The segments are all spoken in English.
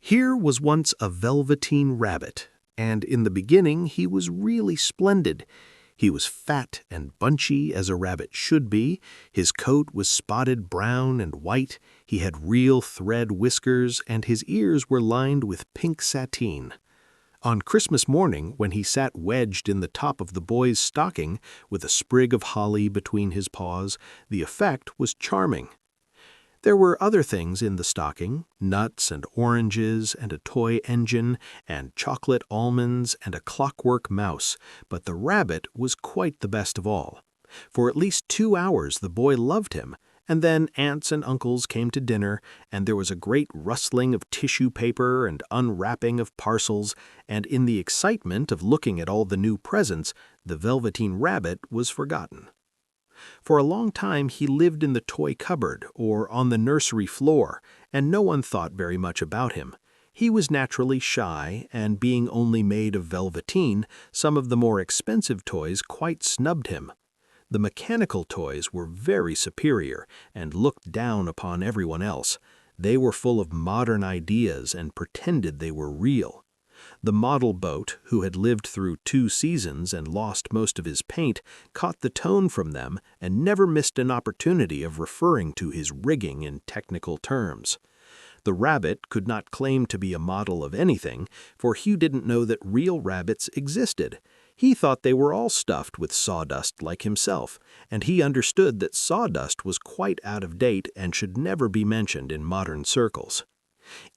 Here was once a Velveteen Rabbit, and in the beginning he was really splendid. He was fat and bunchy as a rabbit should be, his coat was spotted brown and white, he had real thread whiskers, and his ears were lined with pink sateen. On Christmas morning, when he sat wedged in the top of the boy's stocking with a sprig of holly between his paws, the effect was charming. There were other things in the stocking, nuts and oranges and a toy engine and chocolate almonds and a clockwork mouse, but the rabbit was quite the best of all. For at least 2 hours the boy loved him, and then aunts and uncles came to dinner, and there was a great rustling of tissue paper and unwrapping of parcels, and in the excitement of looking at all the new presents, the Velveteen Rabbit was forgotten. For a long time he lived in the toy cupboard or on the nursery floor, and no one thought very much about him. He was naturally shy, and being only made of velveteen, some of the more expensive toys quite snubbed him. The mechanical toys were very superior and looked down upon everyone else. They were full of modern ideas and pretended they were real. The model boat, who had lived through 2 seasons and lost most of his paint, caught the tone from them and never missed an opportunity of referring to his rigging in technical terms. The rabbit could not claim to be a model of anything, for he didn't know that real rabbits existed. He thought they were all stuffed with sawdust like himself, and he understood that sawdust was quite out of date and should never be mentioned in modern circles.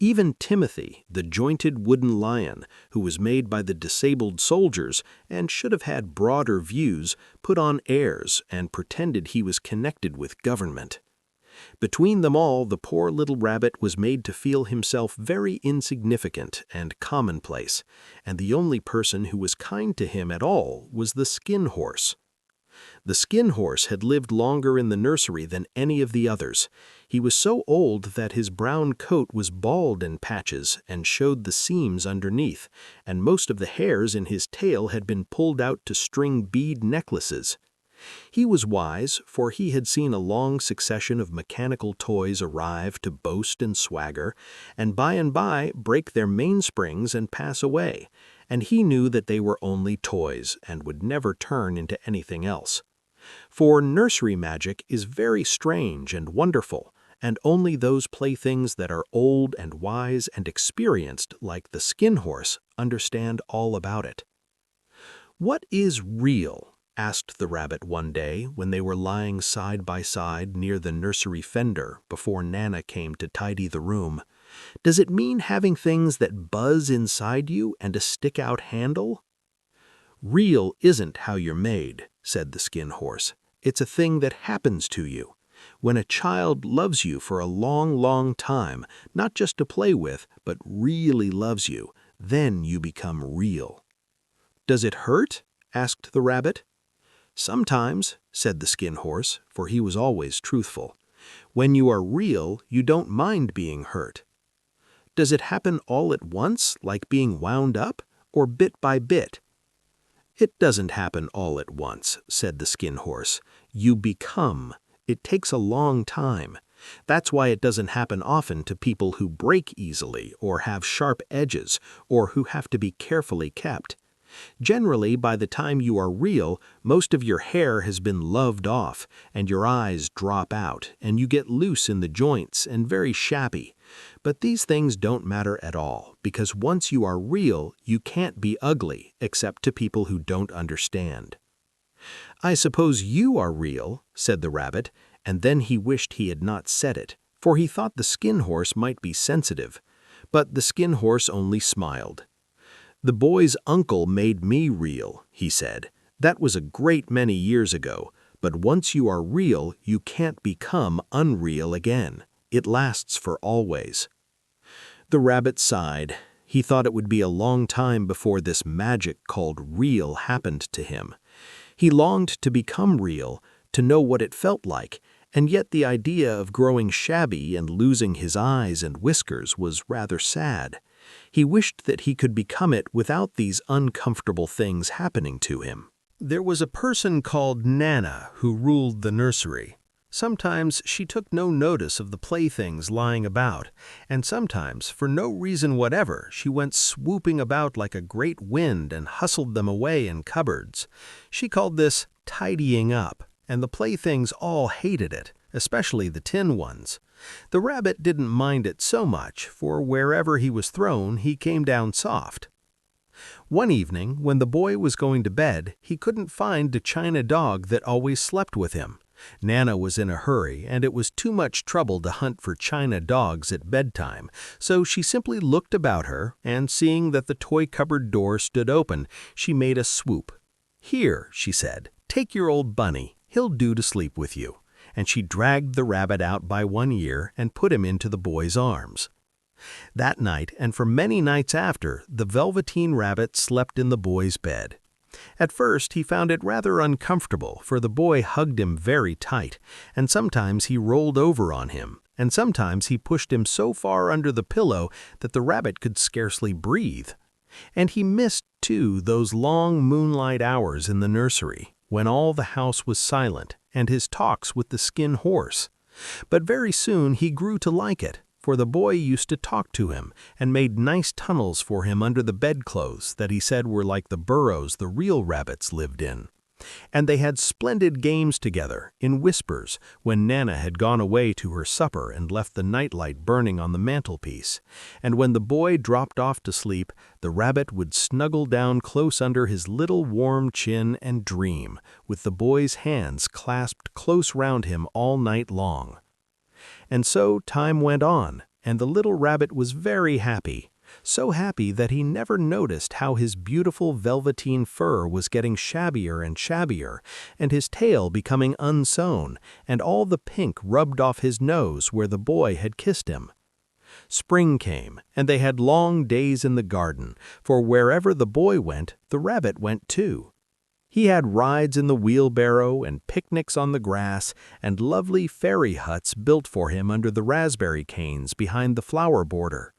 Even Timothy, the jointed wooden lion, who was made by the disabled soldiers and should have had broader views, put on airs and pretended he was connected with government. Between them all, the poor little rabbit was made to feel himself very insignificant and commonplace, and the only person who was kind to him at all was the Skin Horse. The Skin Horse had lived longer in the nursery than any of the others. He was so old that his brown coat was bald in patches and showed the seams underneath, and most of the hairs in his tail had been pulled out to string bead necklaces. He was wise, for he had seen a long succession of mechanical toys arrive to boast and swagger, and by break their mainsprings and pass away, and he knew that they were only toys and would never turn into anything else. For nursery magic is very strange and wonderful, and only those playthings that are old and wise and experienced, like the Skin Horse, understand all about it. "What is real?" asked the rabbit one day when they were lying side by side near the nursery fender before Nana came to tidy the room. "Does it mean having things that buzz inside you and a stick-out handle?" "Real isn't how you're made," said the Skin Horse. "It's a thing that happens to you. When a child loves you for a long, long time, not just to play with, but really loves you, then you become real." "Does it hurt?" asked the rabbit. "Sometimes," said the Skin Horse, for he was always truthful. "When you are real, you don't mind being hurt." "Does it happen all at once, like being wound up, or bit by bit?" "It doesn't happen all at once," said the Skin Horse. "You become. It takes a long time. That's why it doesn't happen often to people who break easily, or have sharp edges, or who have to be carefully kept. Generally, by the time you are real, most of your hair has been loved off, and your eyes drop out, and you get loose in the joints and very shabby. But these things don't matter at all, because once you are real, you can't be ugly, except to people who don't understand." "I suppose you are real," said the rabbit, and then he wished he had not said it, for he thought the Skin Horse might be sensitive. But the Skin Horse only smiled. "The boy's uncle made me real," he said. "That was a great many years ago, but once you are real, you can't become unreal again. It lasts for always." The rabbit sighed. He thought it would be a long time before this magic called real happened to him. He longed to become real, to know what it felt like, and yet the idea of growing shabby and losing his eyes and whiskers was rather sad. He wished that he could become it without these uncomfortable things happening to him. There was a person called Nana who ruled the nursery. Sometimes she took no notice of the playthings lying about, and sometimes, for no reason whatever, she went swooping about like a great wind and hustled them away in cupboards. She called this tidying up, and the playthings all hated it, especially the tin ones. The rabbit didn't mind it so much, for wherever he was thrown, he came down soft. One evening, when the boy was going to bed, he couldn't find the china dog that always slept with him. Nana was in a hurry, and it was too much trouble to hunt for china dogs at bedtime, so she simply looked about her, and seeing that the toy cupboard door stood open, she made a swoop. "Here," she said, "take your old bunny. He'll do to sleep with you." And she dragged the rabbit out by one ear and put him into the boy's arms. That night, and for many nights after, the Velveteen Rabbit slept in the boy's bed. At first he found it rather uncomfortable, for the boy hugged him very tight, and sometimes he rolled over on him, and sometimes he pushed him so far under the pillow that the rabbit could scarcely breathe. And he missed, too, those long moonlight hours in the nursery, when all the house was silent, and his talks with the skin horse. But very soon he grew to like it, for the boy used to talk to him and made nice tunnels for him under the bedclothes that he said were like the burrows the real rabbits lived in. And they had splendid games together, in whispers, when Nana had gone away to her supper and left the nightlight burning on the mantelpiece. And when the boy dropped off to sleep, the rabbit would snuggle down close under his little warm chin and dream, with the boy's hands clasped close round him all night long. And so time went on, and the little rabbit was very happy. So happy that he never noticed how his beautiful velveteen fur was getting shabbier and shabbier, and his tail becoming unsewn, and all the pink rubbed off his nose where the boy had kissed him. Spring came, and they had long days in the garden, for wherever the boy went, the rabbit went too. He had rides in the wheelbarrow and picnics on the grass and lovely fairy huts built for him under the raspberry canes behind the flower border.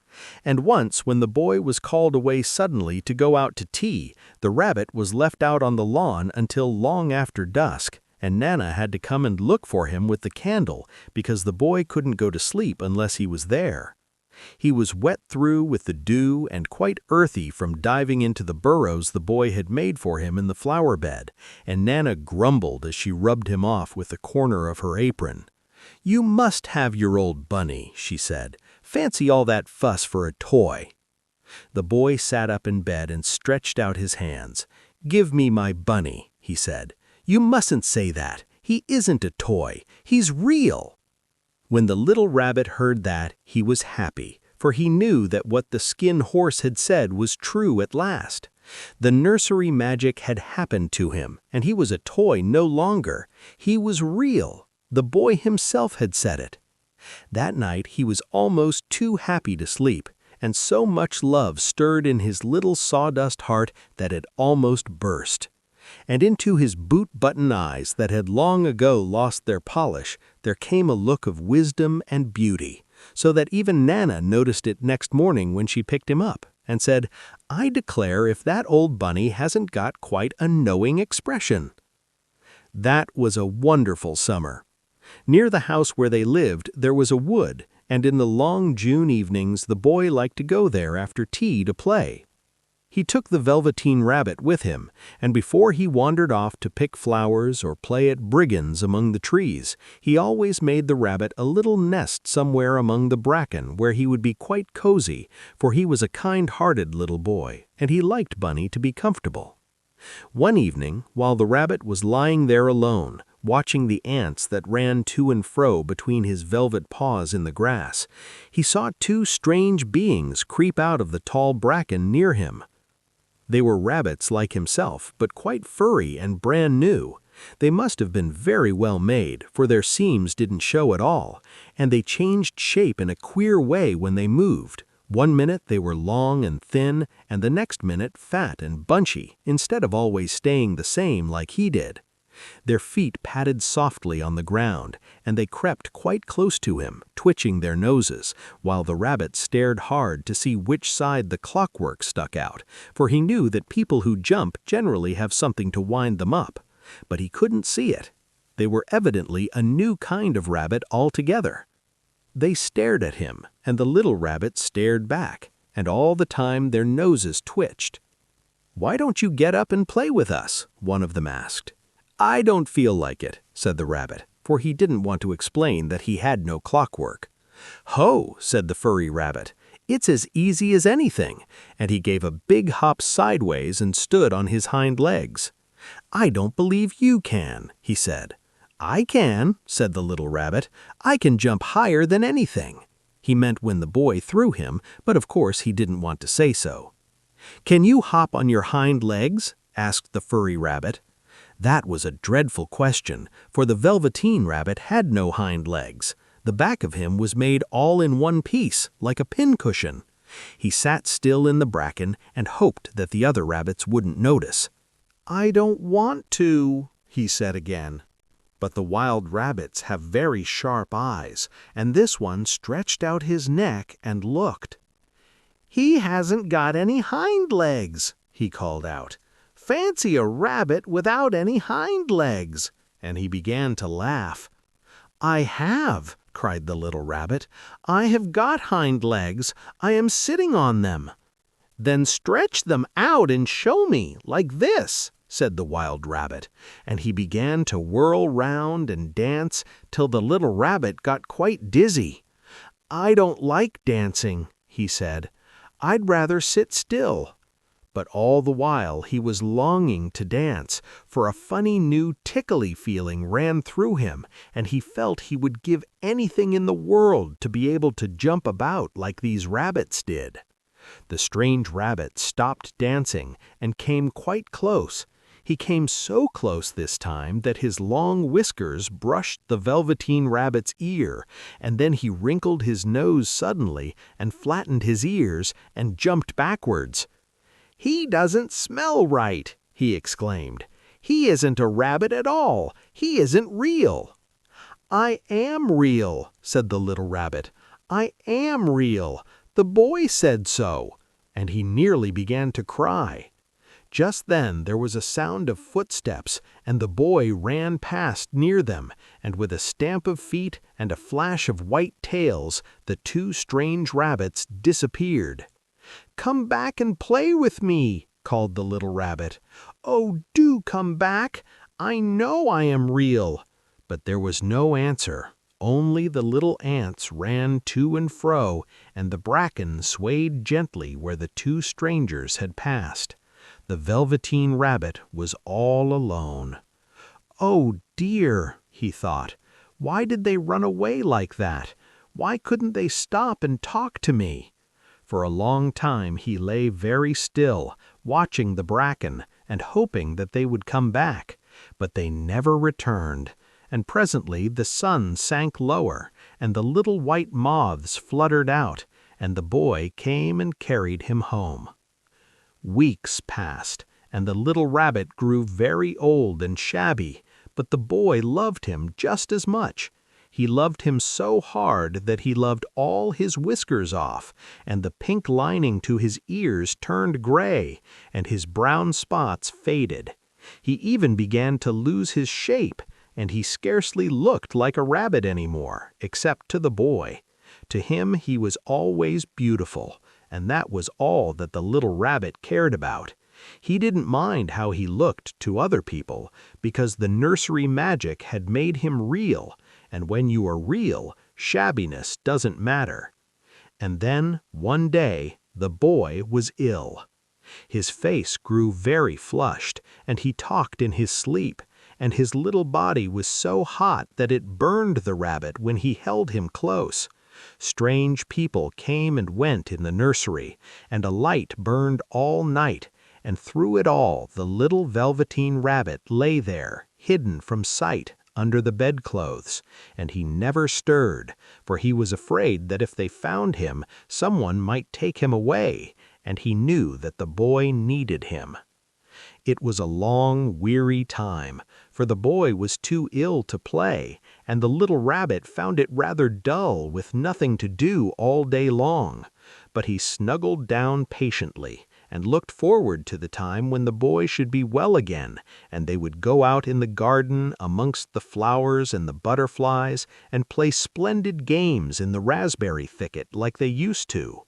And once, when the boy was called away suddenly to go out to tea, the rabbit was left out on the lawn until long after dusk, and Nana had to come and look for him with the candle because the boy couldn't go to sleep unless he was there. He was wet through with the dew and quite earthy from diving into the burrows the boy had made for him in the flower bed, and Nana grumbled as she rubbed him off with the corner of her apron. "You must have your old bunny," she said. "Fancy all that fuss for a toy." The boy sat up in bed and stretched out his hands. "Give me my bunny," he said. "You mustn't say that. He isn't a toy. He's real." When the little rabbit heard that, he was happy, for he knew that what the skin horse had said was true at last. The nursery magic had happened to him, and he was a toy no longer. He was real. The boy himself had said it. That night he was almost too happy to sleep, and so much love stirred in his little sawdust heart that it almost burst. And into his boot-button eyes that had long ago lost their polish, there came a look of wisdom and beauty, so that even Nana noticed it next morning when she picked him up, and said, "I declare if that old bunny hasn't got quite a knowing expression." That was a wonderful summer. Near the house where they lived there was a wood, and in the long June evenings the boy liked to go there after tea to play. He took the Velveteen Rabbit with him, and before he wandered off to pick flowers or play at brigands among the trees, he always made the rabbit a little nest somewhere among the bracken where he would be quite cozy, for he was a kind-hearted little boy, and he liked Bunny to be comfortable. One evening, while the rabbit was lying there alone, watching the ants that ran to and fro between his velvet paws in the grass, he saw two strange beings creep out of the tall bracken near him. They were rabbits like himself, but quite furry and brand new. They must have been very well made, for their seams didn't show at all, and they changed shape in a queer way when they moved. One minute they were long and thin, and the next minute fat and bunchy, instead of always staying the same like he did. Their feet patted softly on the ground, and they crept quite close to him, twitching their noses, while the rabbit stared hard to see which side the clockwork stuck out, for he knew that people who jump generally have something to wind them up. But he couldn't see it. They were evidently a new kind of rabbit altogether. They stared at him, and the little rabbit stared back, and all the time their noses twitched. "Why don't you get up and play with us?" one of them asked. "I don't feel like it," said the rabbit, for he didn't want to explain that he had no clockwork. "Ho," said the furry rabbit, "it's as easy as anything," and he gave a big hop sideways and stood on his hind legs. "I don't believe you can," he said. "I can," said the little rabbit. "I can jump higher than anything." He meant when the boy threw him, but of course he didn't want to say so. "Can you hop on your hind legs?" asked the furry rabbit. That was a dreadful question, for the Velveteen Rabbit had no hind legs. The back of him was made all in one piece, like a pincushion. He sat still in the bracken and hoped that the other rabbits wouldn't notice. "I don't want to," he said again. But the wild rabbits have very sharp eyes, and this one stretched out his neck and looked. "He hasn't got any hind legs," he called out. "Fancy a rabbit without any hind legs!" And he began to laugh. "I have," cried the little rabbit. "I have got hind legs. I am sitting on them." "Then stretch them out and show me, like this," said the wild rabbit, and he began to whirl round and dance till the little rabbit got quite dizzy. "I don't like dancing," he said. "I'd rather sit still." But all the while he was longing to dance, for a funny new tickly feeling ran through him, and he felt he would give anything in the world to be able to jump about like these rabbits did. The strange rabbit stopped dancing and came quite close. He came so close this time that his long whiskers brushed the Velveteen Rabbit's ear, and then he wrinkled his nose suddenly and flattened his ears and jumped backwards. "He doesn't smell right," he exclaimed. "He isn't a rabbit at all. He isn't real." "I am real," said the little rabbit. "I am real. The boy said so." And he nearly began to cry. Just then there was a sound of footsteps, and the boy ran past near them, and with a stamp of feet and a flash of white tails, the two strange rabbits disappeared. "Come back and play with me," called the little rabbit. "Oh, do come back. I know I am real." But there was no answer. Only the little ants ran to and fro, and the bracken swayed gently where the two strangers had passed. The Velveteen Rabbit was all alone. "Oh dear," he thought, "why did they run away like that? Why couldn't they stop and talk to me?" For a long time he lay very still, watching the bracken and hoping that they would come back, but they never returned, and presently the sun sank lower, and the little white moths fluttered out, and the boy came and carried him home. Weeks passed, and the little rabbit grew very old and shabby, but the boy loved him just as much. He loved him so hard that he loved all his whiskers off, and the pink lining to his ears turned gray, and his brown spots faded. He even began to lose his shape, and he scarcely looked like a rabbit anymore, except to the boy. To him he was always beautiful, and that was all that the little rabbit cared about. He didn't mind how he looked to other people, because the nursery magic had made him real, and when you are real, shabbiness doesn't matter. And then, one day, the boy was ill. His face grew very flushed, and he talked in his sleep, and his little body was so hot that it burned the rabbit when he held him close. Strange people came and went in the nursery, and a light burned all night, and through it all the little Velveteen Rabbit lay there, hidden from sight, under the bedclothes, and he never stirred, for he was afraid that if they found him, someone might take him away, and he knew that the boy needed him. It was a long, weary time, for the boy was too ill to play, and the little rabbit found it rather dull with nothing to do all day long. But he snuggled down patiently, and looked forward to the time when the boy should be well again, and they would go out in the garden amongst the flowers and the butterflies and play splendid games in the raspberry thicket like they used to.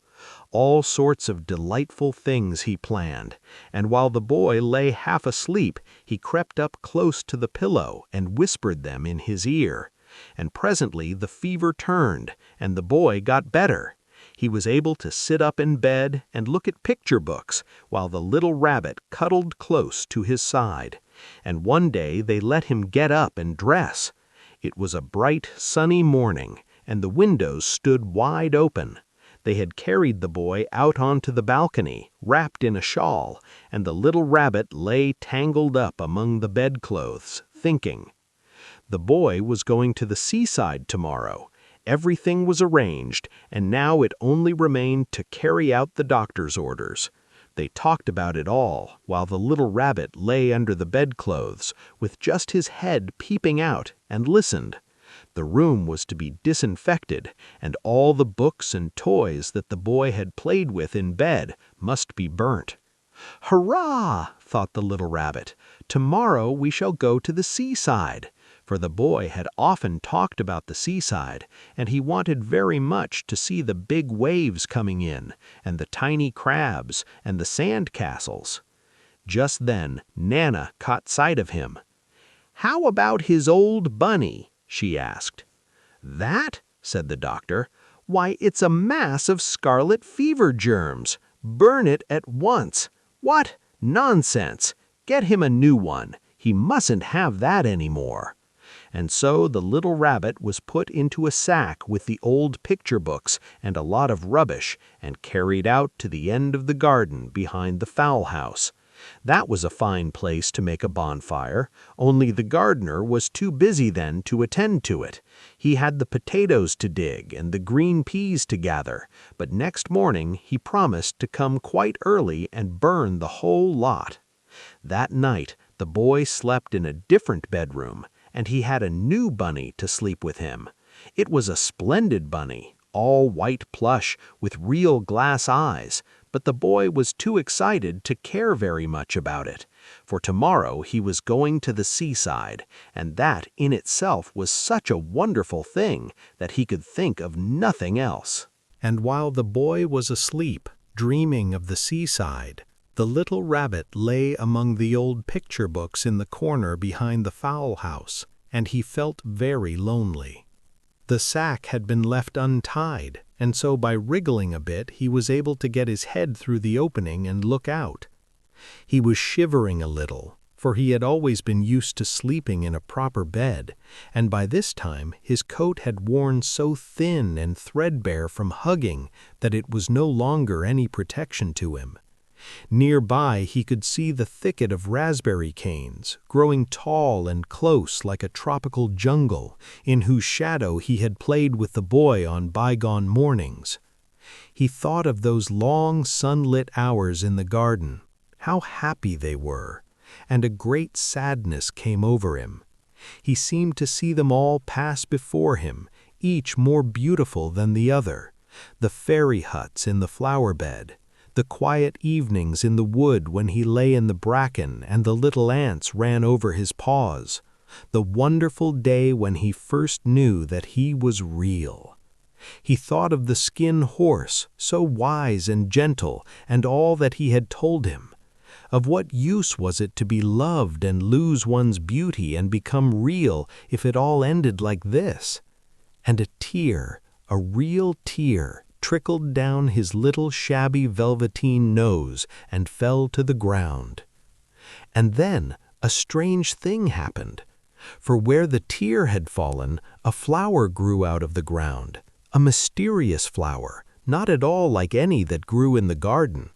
All sorts of delightful things he planned, and while the boy lay half asleep, he crept up close to the pillow and whispered them in his ear. And presently the fever turned, and the boy got better. He was able to sit up in bed and look at picture books, while the little rabbit cuddled close to his side. And one day they let him get up and dress. It was a bright, sunny morning, and the windows stood wide open. They had carried the boy out onto the balcony, wrapped in a shawl, and the little rabbit lay tangled up among the bedclothes, thinking. The boy was going to the seaside tomorrow. Everything was arranged, and now it only remained to carry out the doctor's orders. They talked about it all, while the little rabbit lay under the bedclothes, with just his head peeping out, and listened. The room was to be disinfected, and all the books and toys that the boy had played with in bed must be burnt. "Hurrah!" thought the little rabbit. "Tomorrow we shall go to the seaside." For the boy had often talked about the seaside, and he wanted very much to see the big waves coming in, and the tiny crabs, and the sand castles. Just then Nana caught sight of him. "How about his old bunny?" she asked. "That?" said the doctor. "Why, it's a mass of scarlet fever germs. Burn it at once." "What? Nonsense! Get him a new one. He mustn't have that any more." And so the little rabbit was put into a sack with the old picture books and a lot of rubbish and carried out to the end of the garden behind the fowl house. That was a fine place to make a bonfire, only the gardener was too busy then to attend to it. He had the potatoes to dig and the green peas to gather, but next morning he promised to come quite early and burn the whole lot. That night the boy slept in a different bedroom, and he had a new bunny to sleep with him. It was a splendid bunny, all white plush with real glass eyes, but the boy was too excited to care very much about it, for tomorrow he was going to the seaside, and that in itself was such a wonderful thing that he could think of nothing else. And while the boy was asleep, dreaming of the seaside, the little rabbit lay among the old picture books in the corner behind the fowl house, and he felt very lonely. The sack had been left untied, and so by wriggling a bit he was able to get his head through the opening and look out. He was shivering a little, for he had always been used to sleeping in a proper bed, and by this time his coat had worn so thin and threadbare from hugging that it was no longer any protection to him. Nearby he could see the thicket of raspberry canes, growing tall and close like a tropical jungle, in whose shadow he had played with the boy on bygone mornings. He thought of those long sunlit hours in the garden, how happy they were, and a great sadness came over him. He seemed to see them all pass before him, each more beautiful than the other, the fairy huts in the flower bed, the quiet evenings in the wood when he lay in the bracken and the little ants ran over his paws, the wonderful day when he first knew that he was real. He thought of the skin horse, so wise and gentle, and all that he had told him. Of what use was it to be loved and lose one's beauty and become real if it all ended like this? And a tear, a real tear, trickled down his little shabby velveteen nose and fell to the ground. And then a strange thing happened, for where the tear had fallen, a flower grew out of the ground, a mysterious flower, not at all like any that grew in the garden.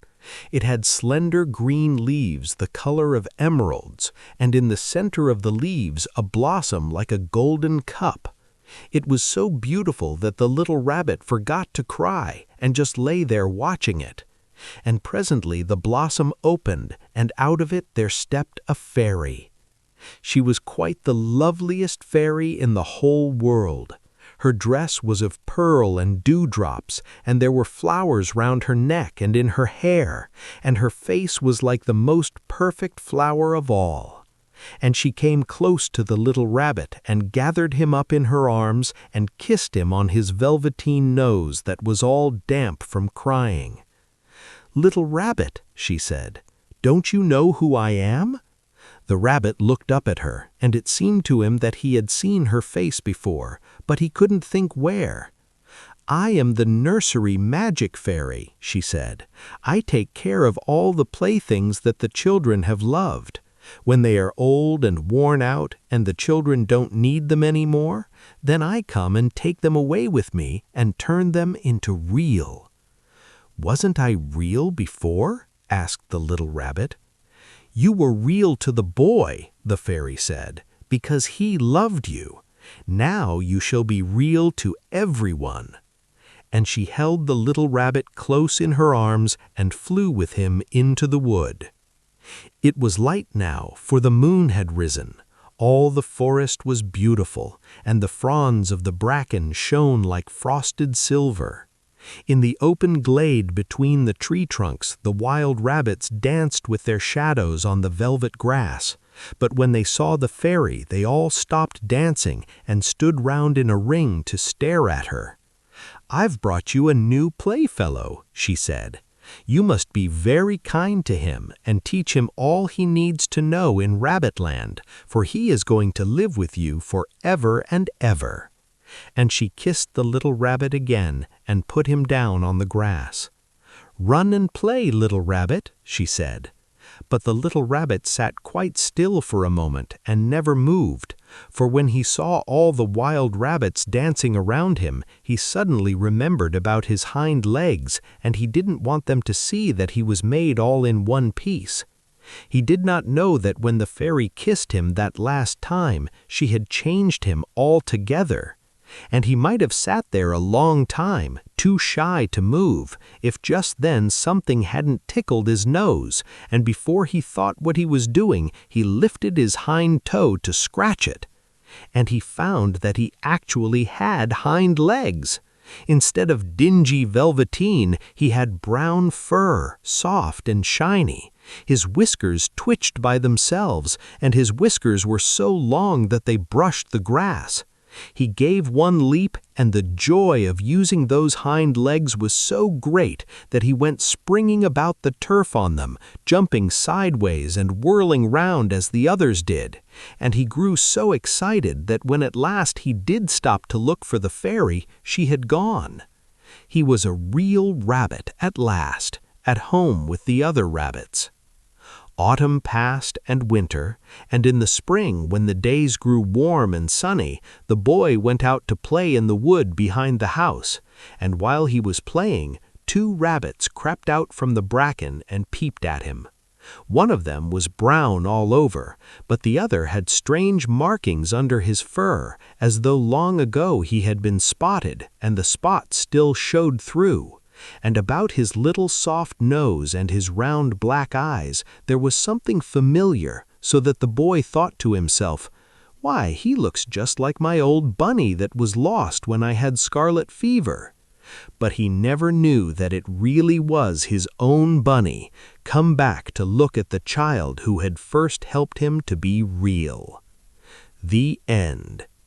It had slender green leaves the color of emeralds, and in the center of the leaves a blossom like a golden cup. It was so beautiful that the little rabbit forgot to cry and just lay there watching it. And presently the blossom opened, and out of it there stepped a fairy. She was quite the loveliest fairy in the whole world. Her dress was of pearl and dewdrops, and there were flowers round her neck and in her hair, and her face was like the most perfect flower of all. And she came close to the little rabbit and gathered him up in her arms and kissed him on his velveteen nose that was all damp from crying. "Little rabbit," she said, "don't you know who I am?" The rabbit looked up at her, and it seemed to him that he had seen her face before, but he couldn't think where. "I am the nursery magic fairy," she said. "I take care of all the playthings that the children have loved. When they are old and worn out and the children don't need them anymore, then I come and take them away with me and turn them into real." "Wasn't I real before?" asked the little rabbit. "You were real to the boy," the fairy said, "because he loved you. Now you shall be real to everyone." And she held the little rabbit close in her arms and flew with him into the wood. It was light now, for the moon had risen. All the forest was beautiful, and the fronds of the bracken shone like frosted silver. In the open glade between the tree trunks, the wild rabbits danced with their shadows on the velvet grass. But when they saw the fairy, they all stopped dancing and stood round in a ring to stare at her. "I've brought you a new playfellow," she said. "You must be very kind to him and teach him all he needs to know in Rabbitland, for he is going to live with you forever and ever." And she kissed the little rabbit again and put him down on the grass. "Run and play, little rabbit," she said. But the little rabbit sat quite still for a moment and never moved, for when he saw all the wild rabbits dancing around him, he suddenly remembered about his hind legs, and he didn't want them to see that he was made all in one piece. He did not know that when the fairy kissed him that last time, she had changed him altogether. And he might have sat there a long time, too shy to move, if just then something hadn't tickled his nose, and before he thought what he was doing, he lifted his hind toe to scratch it. And he found that he actually had hind legs. Instead of dingy velveteen, he had brown fur, soft and shiny. His whiskers twitched by themselves, and his whiskers were so long that they brushed the grass. He gave one leap, and the joy of using those hind legs was so great that he went springing about the turf on them, jumping sideways and whirling round as the others did. And he grew so excited that when at last he did stop to look for the fairy, she had gone. He was a real rabbit at last, at home with the other rabbits. Autumn passed and winter, and in the spring, when the days grew warm and sunny, the boy went out to play in the wood behind the house, and while he was playing, 2 rabbits crept out from the bracken and peeped at him. One of them was brown all over, but the other had strange markings under his fur, as though long ago he had been spotted, and the spots still showed through. And about his little soft nose and his round black eyes there was something familiar, so that the boy thought to himself, "Why, he looks just like my old bunny that was lost when I had scarlet fever." But he never knew that it really was his own bunny, come back to look at the child who had first helped him to be real. The end.